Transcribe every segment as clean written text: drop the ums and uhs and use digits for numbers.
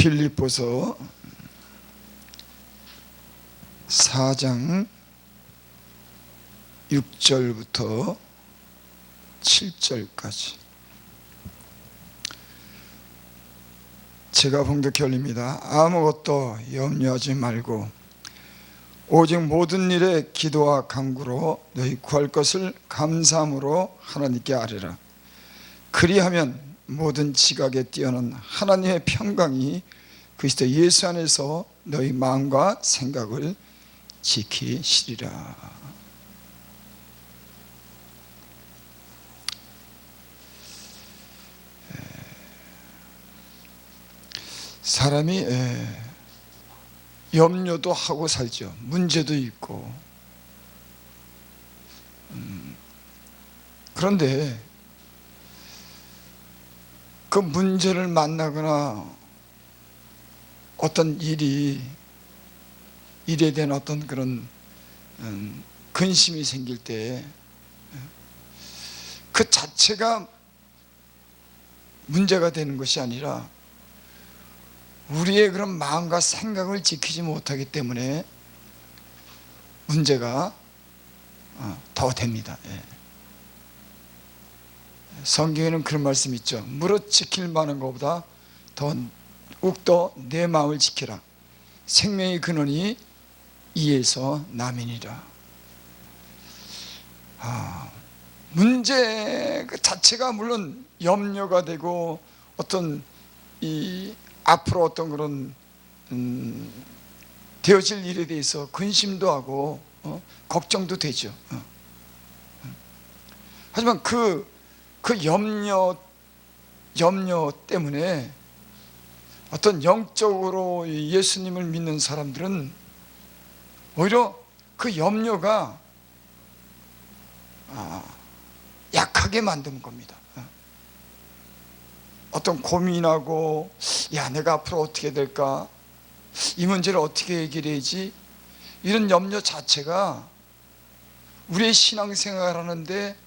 빌립보서 4장 6절부터 7절까지 제가 봉독해 올립니다. 아무것도 염려하지 말고 오직 모든 일에 기도와 간구로 너희 구할 것을 감사함으로 하나님께 아뢰라. 그리하면 모든 지각에 뛰어난 하나님의 평강이 그리스도 예수 안에서 너희 마음과 생각을 지키시리라. 사람이 염려도 하고 살죠. 문제도 있고. 그런데 그 문제를 만나거나 어떤 일에 대한 어떤 그런 근심이 생길 때 그 자체가 문제가 되는 것이 아니라 우리의 그런 마음과 생각을 지키지 못하기 때문에 문제가 더 됩니다. 성경에는 그런 말씀이 있죠. 무릇 지킬 만한 것보다 더욱더 내 마음을 지키라. 생명의 근원이 이에서 남이니라. 문제 그 자체가 물론 염려가 되고 어떤 앞으로 어떤 그런 되어질 일에 대해서 근심도 하고 걱정도 되죠. 하지만 그 염려 때문에 어떤 영적으로 예수님을 믿는 사람들은 오히려 그 염려가 약하게 만드는 겁니다. 어떤 고민하고 야 내가 앞으로 어떻게 될까, 이 문제를 어떻게 해결해야지, 이런 염려 자체가 우리의 신앙생활 하는데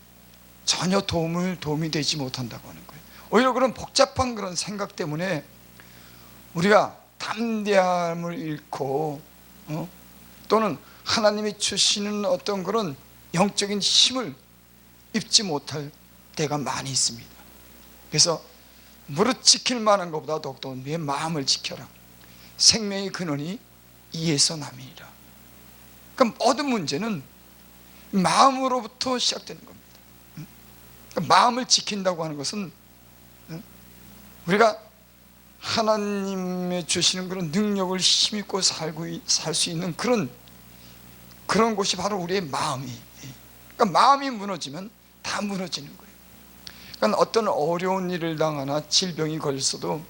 전혀 도움이 되지 못한다고 하는 거예요. 오히려 그런 복잡한 그런 생각 때문에 우리가 담대함을 잃고 또는 하나님이 주시는 어떤 그런 영적인 힘을 입지 못할 때가 많이 있습니다. 그래서 무릇 지킬 만한 것보다 더욱더 내 마음을 지켜라. 생명의 근원이 이에서 남이니라. 그럼 모든 문제는 마음으로부터 시작되는 겁니다. 마음을 지킨다고 하는 것은 우리가 하나님의 주시는 그런 능력을 힘입고 살 수 있는 그런 곳이 바로 우리의 마음이. 그러니까 마음이 무너지면 다 무너지는 거예요. 그러니까 어떤 어려운 일을 당하나 질병이 걸렸어도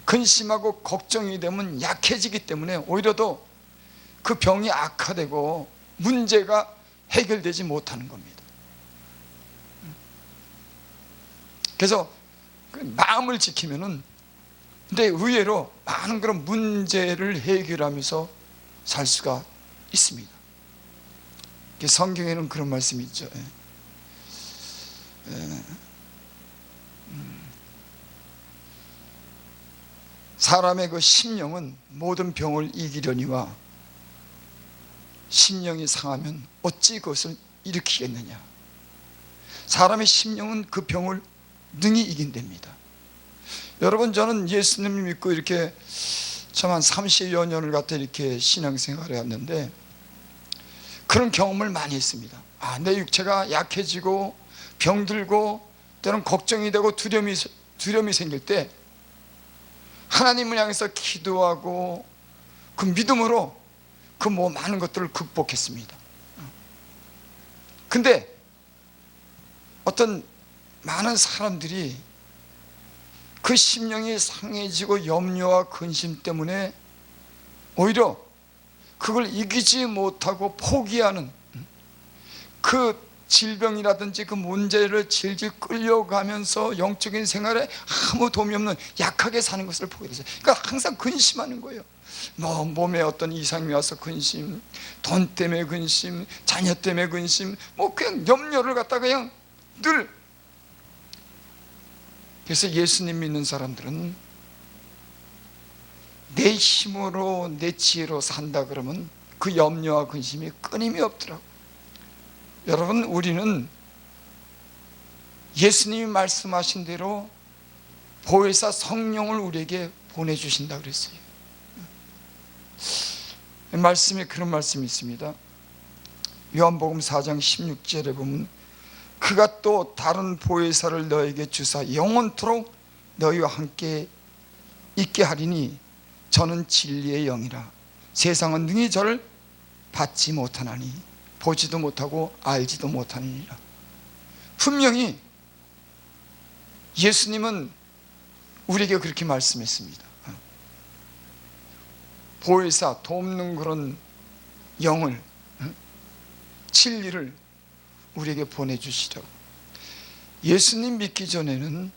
근심하고 걱정이 되면 약해지기 때문에 오히려 더 그 병이 악화되고 문제가 해결되지 못하는 겁니다. 그래서 그 마음을 지키면은 근데 의외로 많은 그런 문제를 해결하면서 살 수가 있습니다. 성경에는 그런 말씀이 있죠. 사람의 그 심령은 모든 병을 이기려니와 심령이 상하면 어찌 그것을 일으키겠느냐. 사람의 심령은 그 병을 능히 이긴답니다. 여러분, 저는 예수님을 믿고 이렇게 참 한 30여 년을 갖다 이렇게 신앙생활을 했는데 그런 경험을 많이 했습니다. 내 육체가 약해지고 병들고 때로는 걱정이 되고 두려움이 생길 때 하나님을 향해서 기도하고 그 믿음으로 그 많은 것들을 극복했습니다. 근데 어떤 많은 사람들이 그 심령이 상해지고 염려와 근심 때문에 오히려 그걸 이기지 못하고 포기하는 그 질병이라든지 그 문제를 질질 끌려가면서 영적인 생활에 아무 도움이 없는 약하게 사는 것을 보게 되죠. 그러니까 항상 근심하는 거예요. 몸에 어떤 이상이 와서 근심, 돈 때문에 근심, 자녀 때문에 근심, 그냥 염려를 갖다가 그냥 늘. 그래서 예수님 믿는 사람들은 내 힘으로 내 지혜로 산다 그러면 그 염려와 근심이 끊임이 없더라고요. 여러분, 우리는 예수님이 말씀하신 대로 보혜사 성령을 우리에게 보내주신다 그랬어요. 말씀에 그런 말씀이 있습니다. 요한복음 4장 16절에 보면 그가 또 다른 보혜사를 너에게 주사 영원토록 너희와 함께 있게 하리니 저는 진리의 영이라. 세상은 능히 저를 받지 못하나니 보지도 못하고 알지도 못하느니라. 분명히 예수님은 우리에게 그렇게 말씀했습니다. 보혜사, 돕는 그런 영을, 진리를 우리에게 보내주시라고. 예수님 믿기 전에는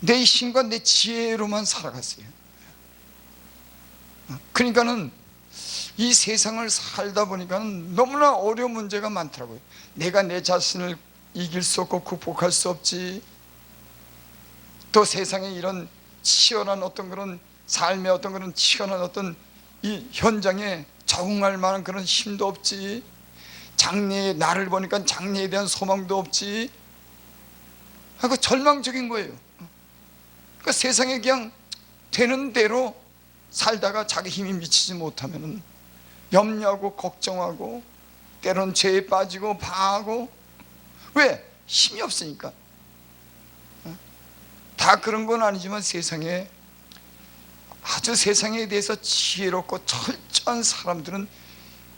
내 힘과 내 지혜로만 살아갔어요. 그러니까는 이 세상을 살다 보니까는 너무나 어려운 문제가 많더라고요. 내가 내 자신을 이길 수 없고 극복할 수 없지. 또 세상에 이런 치열한 어떤 그런 삶의 어떤 그런 치열한 어떤 이 현장에 적응할 만한 그런 힘도 없지. 장래에 나를 보니까 장래에 대한 소망도 없지 하고 절망적인 거예요. 그러니까 세상에 그냥 되는 대로 살다가 자기 힘이 미치지 못하면 염려하고 걱정하고 때로는 죄에 빠지고 방하고. 왜? 힘이 없으니까. 다 그런 건 아니지만 세상에 아주 세상에 대해서 지혜롭고 철저한 사람들은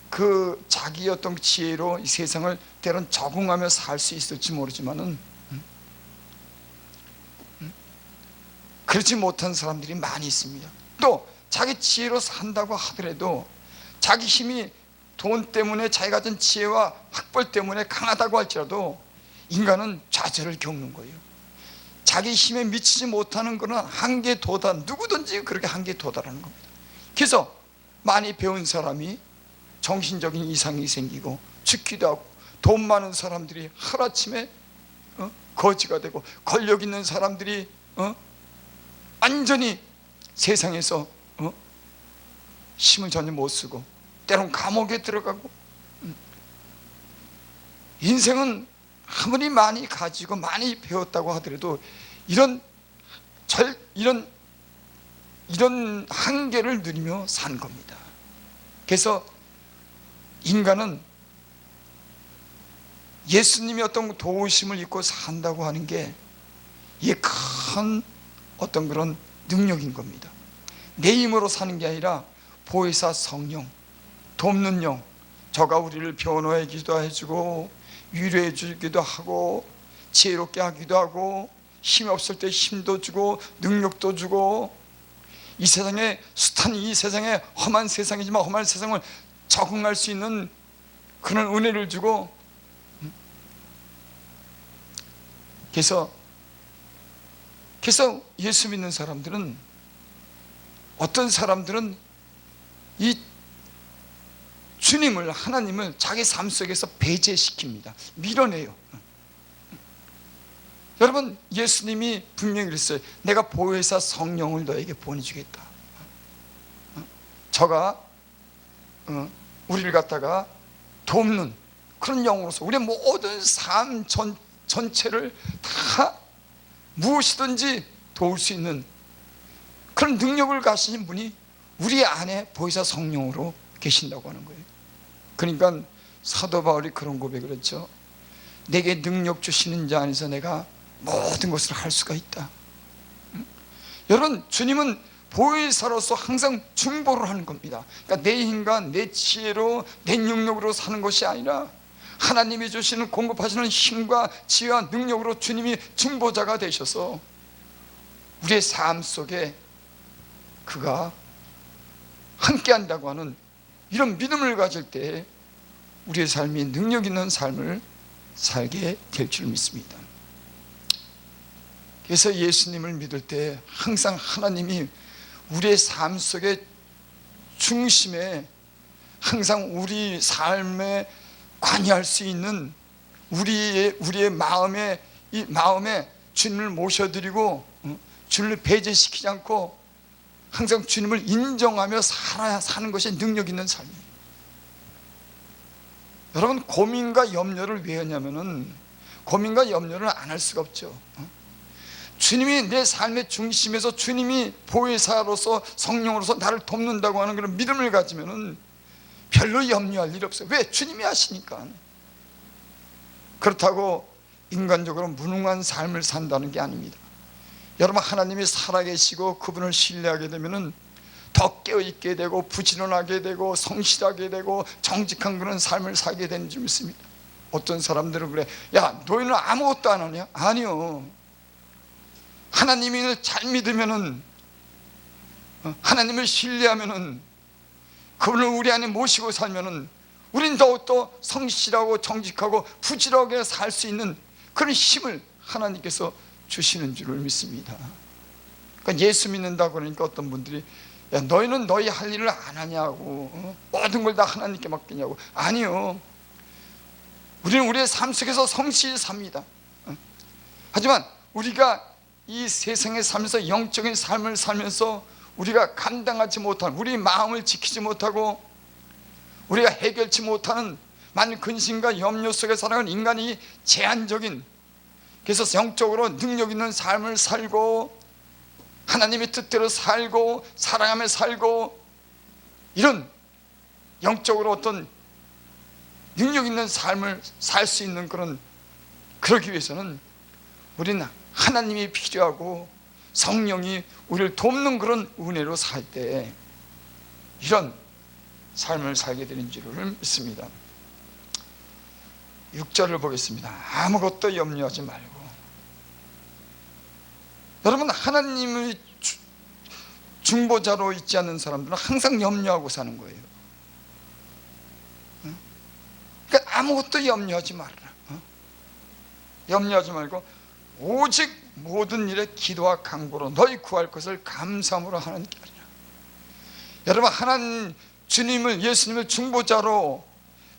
그 자기 어떤 지혜로 이 세상을 때론 적응하며 살 수 있을지 모르지만은 그렇지 못한 사람들이 많이 있습니다. 또 자기 지혜로 산다고 하더라도 자기 힘이 돈 때문에 자기가 가진 지혜와 학벌 때문에 강하다고 할지라도 인간은 좌절을 겪는 거예요. 자기 힘에 미치지 못하는 것은 한계에 누구든지 그렇게 한계에 도달하는 겁니다. 그래서 많이 배운 사람이 정신적인 이상이 생기고 죽기도 하고, 돈 많은 사람들이 하루아침에 거지가 되고, 권력 있는 사람들이 완전히 세상에서 힘을 전혀 못 쓰고 때론 감옥에 들어가고. 인생은 아무리 많이 가지고 많이 배웠다고 하더라도 이런 한계를 누리며 산 겁니다. 그래서 인간은 예수님이 어떤 도우심을 입고 산다고 하는 게 이게 큰 어떤 그런 능력인 겁니다. 내 힘으로 사는 게 아니라 보혜사 성령, 돕는 영, 저가 우리를 변호해 기도해주고 위로해 주기도 하고 지혜롭게 하기도 하고 힘이 없을 때 힘도 주고 능력도 주고, 이 세상에 숱한 이 세상에 험한 세상이지만 험한 세상을 적응할 수 있는 그런 은혜를 주고. 그래서 예수 믿는 사람들은, 어떤 사람들은 이 주님을, 하나님을 자기 삶 속에서 배제시킵니다. 밀어내요. 여러분, 예수님이 분명히 그랬어요. 내가 보혜사 성령을 너에게 보내주겠다. 저가 우리를 갖다가 돕는 그런 영으로서 우리의 모든 삶 전체를 다 무엇이든지 도울 수 있는 그런 능력을 가지신 분이 우리 안에 보혜사 성령으로 계신다고 하는 거예요. 그러니까 사도 바울이 그런 고백을 했죠. 내게 능력 주시는 자 안에서 내가 모든 것을 할 수가 있다. 여러분, 주님은 보혜사로서 항상 중보를 하는 겁니다. 그러니까 내 힘과 내 지혜로 내 능력으로 사는 것이 아니라 하나님이 주시는 공급하시는 힘과 지혜와 능력으로 주님이 중보자가 되셔서 우리의 삶 속에 그가 함께한다고 하는 이런 믿음을 가질 때 우리의 삶이 능력 있는 삶을 살게 될 줄 믿습니다. 그래서 예수님을 믿을 때 항상 하나님이 우리의 삶 속의 중심에, 항상 우리 삶에 관여할 수 있는 우리의 마음에 주님을 모셔드리고 주님을 배제시키지 않고 항상 주님을 인정하며 사는 것이 능력 있는 삶이에요. 여러분, 고민과 염려를 왜 하냐면은 고민과 염려를 안 할 수가 없죠. 주님이 내 삶의 중심에서 주님이 보혜사로서 성령으로서 나를 돕는다고 하는 그런 믿음을 가지면은 별로 염려할 일이 없어요. 왜? 주님이 하시니까. 그렇다고 인간적으로 무능한 삶을 산다는 게 아닙니다. 여러분, 하나님이 살아계시고 그분을 신뢰하게 되면은 더 깨어있게 되고 부지런하게 되고 성실하게 되고 정직한 그런 삶을 살게 되는 줄 믿습니다. 어떤 사람들은 그래, 야 너희는 아무것도 안 하냐? 아니요. 하나님을 잘 믿으면은, 하나님을 신뢰하면은, 그분을 우리 안에 모시고 살면은 우린 더욱더 성실하고 정직하고 부지런하게 살 수 있는 그런 힘을 하나님께서 주시는 줄을 믿습니다. 그러니까 예수 믿는다고 그러니까 어떤 분들이, 야 너희는 너희 할 일을 안 하냐고, 모든 걸 다 하나님께 맡기냐고. 아니요, 우리는 우리의 삶 속에서 성실히 삽니다. 하지만 우리가 이 세상에 살면서 영적인 삶을 살면서 우리가 감당하지 못한, 우리 마음을 지키지 못하고 우리가 해결치 못하는 많은 근심과 염려 속에 살아가는 인간이 제한적인, 그래서 영적으로 능력 있는 삶을 살고 하나님의 뜻대로 살고 사랑하며 살고, 이런 영적으로 어떤 능력 있는 삶을 살 수 있는 그러기 위해서는 우리는 하나님이 필요하고 성령이 우리를 돕는 그런 은혜로 살 때 이런 삶을 살게 되는 줄을 믿습니다. 6절을 보겠습니다. 아무것도 염려하지 말고. 여러분, 하나님의 중보자로 있지 않는 사람들은 항상 염려하고 사는 거예요. 그러니까 아무것도 염려하지 말아라. 염려하지 말고 오직 모든 일에 기도와 간구로 너희 구할 것을 감사함으로 하나님께 하리라. 여러분, 하나님 주님을, 예수님을 중보자로,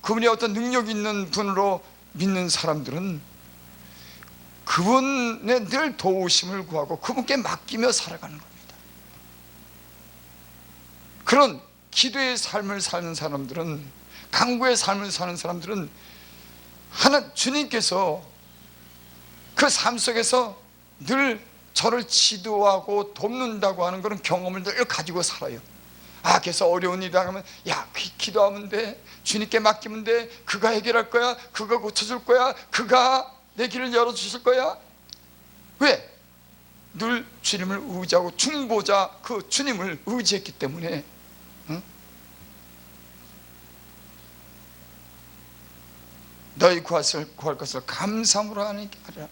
그분이 어떤 능력 있는 분으로 믿는 사람들은 그분의 늘 도우심을 구하고 그분께 맡기며 살아가는 겁니다. 그런 기도의 삶을 사는 사람들은, 간구의 삶을 사는 사람들은 주님께서 그 삶 속에서 늘 저를 지도하고 돕는다고 하는 그런 경험을 늘 가지고 살아요. 그래서 어려운 일이 하면, 야 기도하면 돼, 주님께 맡기면 돼, 그가 해결할 거야, 그가 고쳐줄 거야, 그가 내 길을 열어주실 거야. 왜? 늘 주님을 의지하고 중보자 그 주님을 의지했기 때문에. 너희 구할 것을 감사함으로 하나님께 하리라.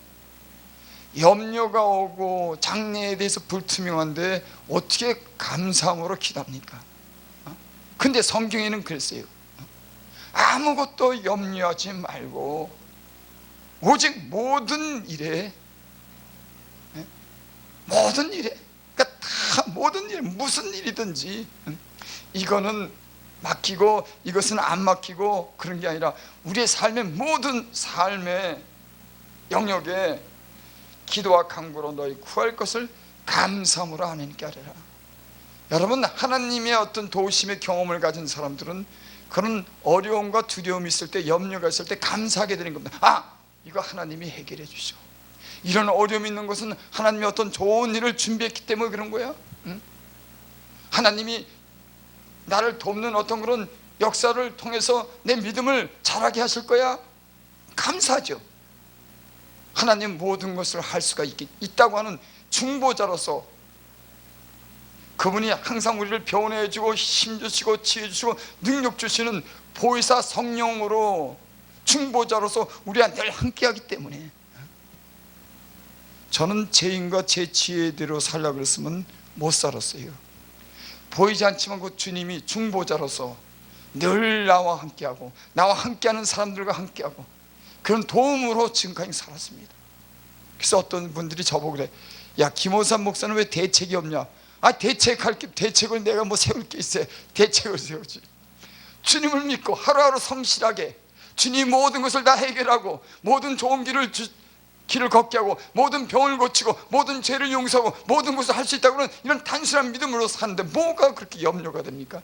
염려가 오고 장래에 대해서 불투명한데 어떻게 감사함으로 기도합니까? 근데 성경에는 그랬어요. 아무것도 염려하지 말고 오직 모든 일에, 그러니까 다 모든 일, 무슨 일이든지 이거는 맡기고 이것은 안 맡기고 그런 게 아니라 우리의 삶의 모든 삶의 영역에 기도와 간구로 너희 구할 것을 감사함으로 하나님께 하리라. 여러분, 하나님의 어떤 도우심의 경험을 가진 사람들은 그런 어려움과 두려움이 있을 때, 염려가 있을 때 감사하게 되는 겁니다. 이거 하나님이 해결해 주시오. 이런 어려움이 있는 것은 하나님이 어떤 좋은 일을 준비했기 때문에 그런 거야. 하나님이 나를 돕는 어떤 그런 역사를 통해서 내 믿음을 자라게 하실 거야. 감사하죠. 하나님 모든 것을 할 수가 있다고 하는 중보자로서 그분이 항상 우리를 변호해 주고 힘 주시고 지혜 주시고 능력 주시는 보혜사 성령으로 중보자로서 우리와 늘 함께하기 때문에, 저는 제 힘과 제 지혜대로 살려고 그랬으면 못 살았어요. 보이지 않지만 그 주님이 중보자로서 늘 나와 함께하고 나와 함께하는 사람들과 함께하고 그런 도움으로 지금까지 살았습니다. 그래서 어떤 분들이 저보고 그래, 야 김호삼 목사는 왜 대책이 없냐? 대책을 내가 뭐 세울 게 있어요. 대책을 세우지. 주님을 믿고 하루하루 성실하게 주님 모든 것을 다 해결하고 모든 좋은 길을 길을 걷게 하고 모든 병을 고치고 모든 죄를 용서하고 모든 것을 할 수 있다고 하는 이런 단순한 믿음으로 사는데 뭐가 그렇게 염려가 됩니까?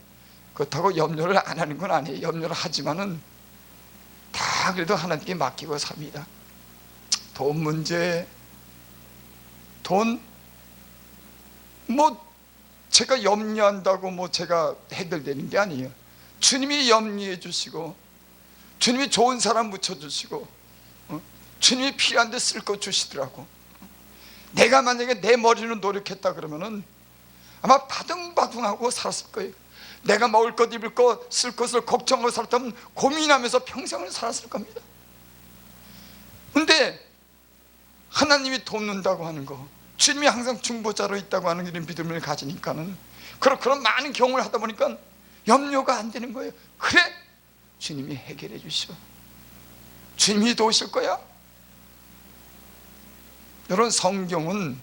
그렇다고 염려를 안 하는 건 아니에요. 염려를 하지만은 다 그래도 하나님께 맡기고 삽니다. 돈 문제, 돈 뭐 제가 염려한다고 뭐 제가 해결되는 게 아니에요. 주님이 염려해 주시고 주님이 좋은 사람 붙여주시고 주님이 필요한 데 쓸 거 주시더라고. 내가 만약에 내 머리로 노력했다 그러면은 아마 바둥바둥하고 살았을 거예요. 내가 먹을 것 입을 것 쓸 것을 걱정하고 살았다면 고민하면서 평생을 살았을 겁니다. 근데 하나님이 돕는다고 하는 거, 주님이 항상 중보자로 있다고 하는 이런 믿음을 가지니까는 그런 많은 경험을 하다 보니까 염려가 안 되는 거예요. 그래, 주님이 해결해 주시오. 주님이 도우실 거야. 여러분, 성경은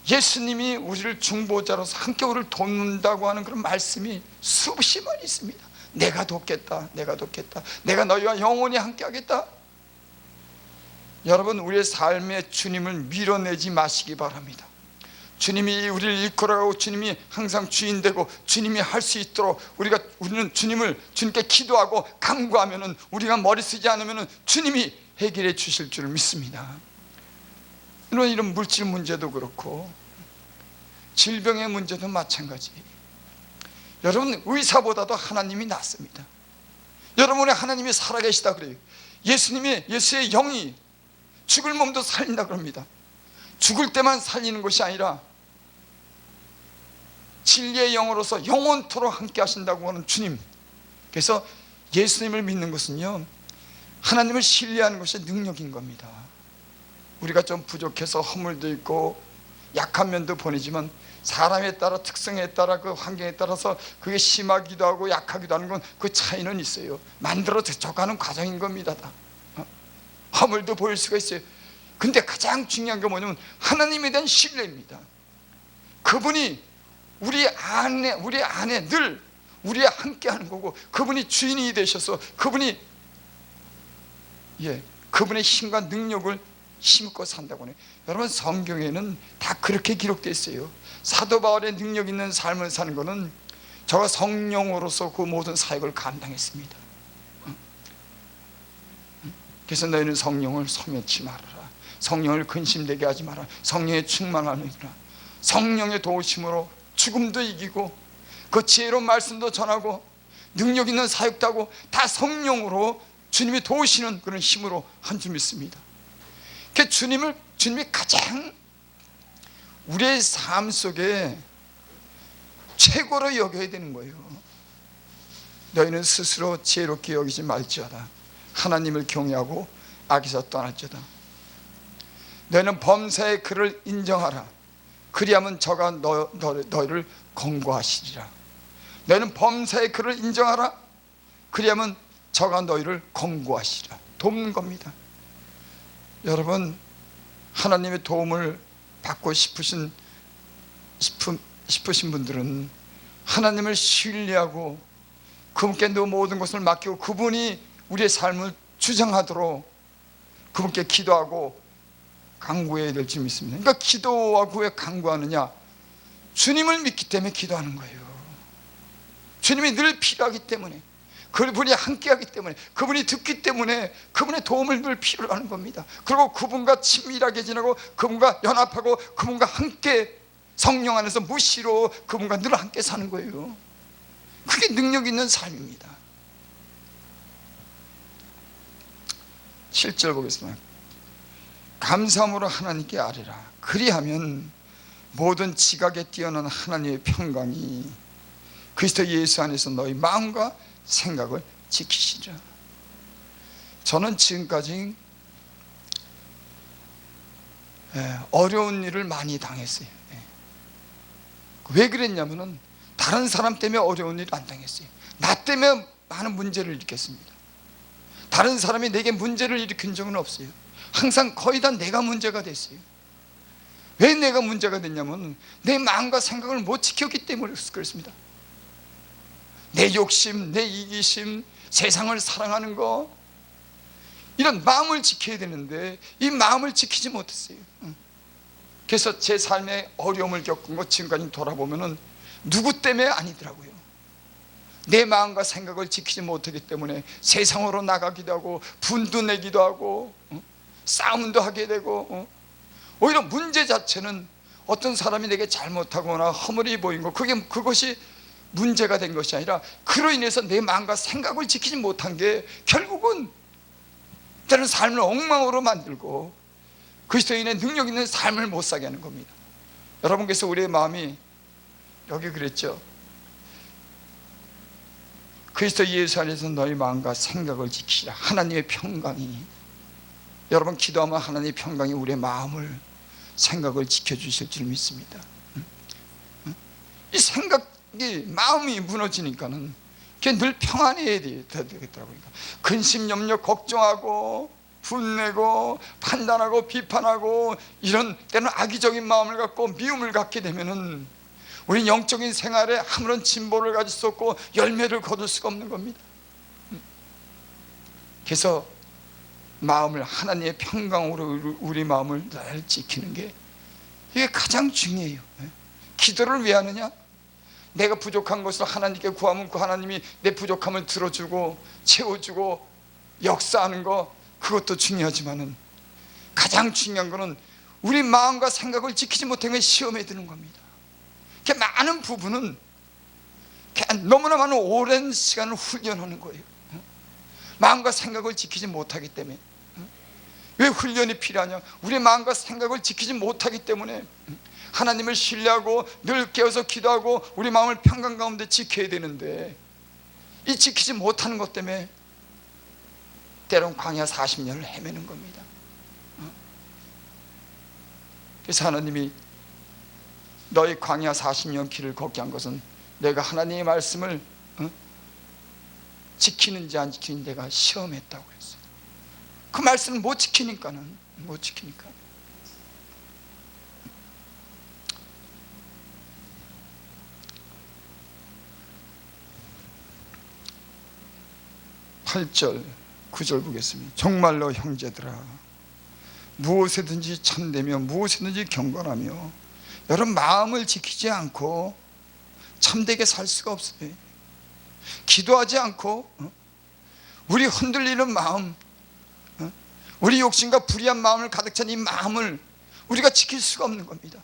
예수님이 우리를 중보자로서 함께 우리를 돕는다고 하는 그런 말씀이 수없이 많이 있습니다. 내가 돕겠다, 내가 돕겠다, 내가 너희와 영원히 함께 하겠다. 여러분, 우리의 삶에 주님을 밀어내지 마시기 바랍니다. 주님이 우리를 이끌어가고 주님이 항상 주인 되고 주님이 할 수 있도록 우리는 주님께 기도하고 간구하면은, 우리가 머리 쓰지 않으면은 주님이 해결해 주실 줄을 믿습니다. 이런 물질 문제도 그렇고 질병의 문제도 마찬가지. 여러분, 의사보다도 하나님이 낫습니다. 여러분의 하나님이 살아계시다 그래요. 예수의 영이 죽을 몸도 살린다 그럽니다. 죽을 때만 살리는 것이 아니라 진리의 영으로서 영원토록 함께 하신다고 하는 주님. 그래서 예수님을 믿는 것은요, 하나님을 신뢰하는 것이 능력인 겁니다. 우리가 좀 부족해서 허물도 있고 약한 면도 보이지만 사람에 따라, 특성에 따라, 그 환경에 따라서 그게 심하기도 하고 약하기도 하는 건 그 차이는 있어요. 만들어 적어가는 과정인 겁니다. 다 허물도 보일 수가 있어요. 근데 가장 중요한 게 뭐냐면 하나님에 대한 신뢰입니다. 그분이 우리 안에 늘 우리와 함께 하는 거고, 그분이 주인이 되셔서 그분의 힘과 능력을 심고 산다고 해요. 여러분, 성경에는 다 그렇게 기록되어 있어요. 사도 바울의 능력 있는 삶을 사는 것은 저가 성령으로서 그 모든 사역을 감당했습니다. 그래서 너희는 성령을 소멸치 말아라. 성령을 근심되게 하지 마라. 성령에 충만하느니라. 성령의 도우심으로 죽음도 이기고 그 지혜로운 말씀도 전하고 능력 있는 사역도 하고, 다 성령으로 주님이 도우시는 그런 힘으로 한 줄 믿습니다. 그 주님이 가장 우리의 삶 속에 최고로 여겨야 되는 거예요. 너희는 스스로 지혜롭게 여기지 말지어다. 하나님을 경외하고 악에서 떠날지어다. 너희는 범사의 그를 인정하라. 그리하면 저가 너희를 권고하시리라. 너희는 범사의 그를 인정하라. 그리하면 저가 너희를 권고하시리라. 돕는 겁니다. 여러분, 하나님의 도움을 받고 싶으신 분들은 하나님을 신뢰하고 그분께 너 모든 것을 맡기고 그분이 우리의 삶을 주장하도록 그분께 기도하고 간구해야 될 줄 믿습니다. 그러니까 기도하고 왜 간구하느냐? 주님을 믿기 때문에 기도하는 거예요. 주님이 늘 필요하기 때문에, 그분이 함께하기 때문에, 그분이 듣기 때문에 그분의 도움을 늘 필요로 하는 겁니다. 그리고 그분과 친밀하게 지내고 그분과 연합하고 그분과 함께 성령 안에서 무시로 그분과 늘 함께 사는 거예요. 그게 능력 있는 삶입니다. 7절 보겠습니다. 감사함으로 하나님께 아뢰라. 그리하면 모든 지각에 뛰어난 하나님의 평강이 그리스도 예수 안에서 너희 마음과 생각을 지키시리라. 저는 지금까지 어려운 일을 많이 당했어요. 왜 그랬냐면은 다른 사람 때문에 어려운 일을 안 당했어요. 나 때문에 많은 문제를 일으켰습니다. 다른 사람이 내게 문제를 일으킨 적은 없어요. 항상 거의 다 내가 문제가 됐어요. 왜 내가 문제가 됐냐면 내 마음과 생각을 못 지켰기 때문에 그렇습니다. 내 욕심, 내 이기심, 세상을 사랑하는 거, 이런 마음을 지켜야 되는데 이 마음을 지키지 못했어요. 그래서 제 삶에 어려움을 겪은 거 지금까지 돌아보면은 누구 때문에 아니더라고요. 내 마음과 생각을 지키지 못하기 때문에 세상으로 나가기도 하고 분도 내기도 하고 싸움도 하게 되고 오히려 문제 자체는 어떤 사람이 내게 잘못하거나 허물이 보인 거 그것이 문제가 된 것이 아니라 그로 인해서 내 마음과 생각을 지키지 못한 게 결국은 때로는 삶을 엉망으로 만들고 그리스도인의 능력 있는 삶을 못 사게 하는 겁니다. 여러분께서 우리의 마음이 여기 그랬죠. 그리스도 예수 안에서 너희 마음과 생각을 지키라. 하나님의 평강이, 여러분 기도하면 하나님의 평강이 우리의 마음을 생각을 지켜주실 줄 믿습니다. 이 생각이 마음이 무너지니까는 그게 늘 평안해야 되겠더라고요. 근심 염려 걱정하고 분내고 판단하고 비판하고 이런 때는 악의적인 마음을 갖고 미움을 갖게 되면은 우리는 영적인 생활에 아무런 진보를 가질 수 없고 열매를 거둘 수가 없는 겁니다. 그래서 마음을 하나님의 평강으로 우리 마음을 늘 지키는 게 이게 가장 중요해요. 기도를 왜 하느냐? 내가 부족한 것을 하나님께 구하면 그 하나님이 내 부족함을 들어주고 채워주고 역사하는 거, 그것도 중요하지만은 가장 중요한 거는 우리 마음과 생각을 지키지 못하면 시험에 드는 겁니다. 많은 부분은 너무나 많은 오랜 시간을 훈련하는 거예요. 마음과 생각을 지키지 못하기 때문에. 왜 훈련이 필요하냐? 우리 마음과 생각을 지키지 못하기 때문에 하나님을 신뢰하고 늘 깨어서 기도하고 우리 마음을 평강 가운데 지켜야 되는데 이 지키지 못하는 것 때문에 때론 광야 40년을 헤매는 겁니다. 그래서 하나님이 너희 광야 40년 길을 걷게 한 것은 내가 하나님의 말씀을 지키는지 안 지키는지 내가 시험했다고 했어요. 그 말씀을 못 지키니까 8절 9절 보겠습니다. 정말로 형제들아 무엇이든지 참되며 무엇이든지 경건하며 여러분 마음을 지키지 않고 참되게 살 수가 없어요. 기도하지 않고 우리 흔들리는 마음, 우리 욕심과 불의한 마음을 가득 찬 이 마음을 우리가 지킬 수가 없는 겁니다.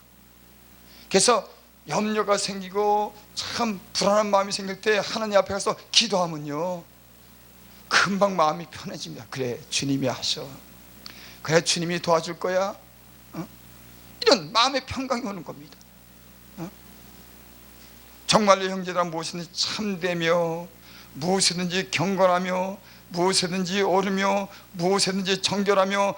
그래서 염려가 생기고 참 불안한 마음이 생길 때 하나님 앞에 가서 기도하면요 금방 마음이 편해집니다. 그래 주님이 하셔, 그래 주님이 도와줄 거야, 이런 마음의 평강이 오는 겁니다. 정말로 형제들아 무엇이든지 참되며 무엇이든지 경건하며 무엇이든지 옳으며 무엇이든지 정결하며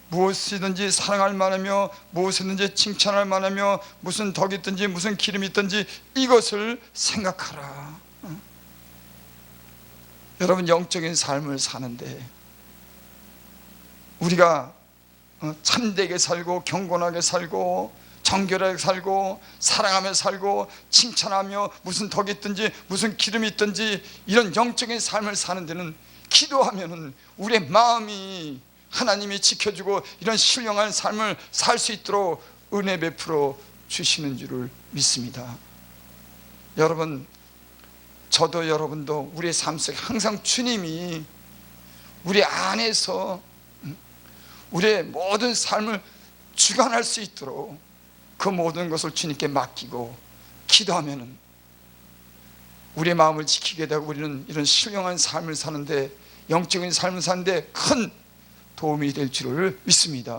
무엇이든지 사랑할 만하며 무엇이든지 칭찬할 만하며 무슨 덕이 있든지 무슨 기름이 있든지 이것을 생각하라. 여러분 영적인 삶을 사는데 우리가 참되게 살고 경건하게 살고 정결하게 살고 사랑하며 살고 칭찬하며 무슨 덕이 있든지 무슨 기름이 있든지 이런 영적인 삶을 사는 데는 기도하면은 우리의 마음이 하나님이 지켜주고 이런 신령한 삶을 살 수 있도록 은혜 베풀어 주시는 줄을 믿습니다. 여러분 저도 여러분도 우리의 삶 속에 항상 주님이 우리 안에서 우리의 모든 삶을 주관할 수 있도록 그 모든 것을 주님께 맡기고 기도하면은 우리의 마음을 지키게 되고 우리는 이런 신령한 삶을 사는데 영적인 삶을 사는데 큰 도움이 될 줄을 믿습니다.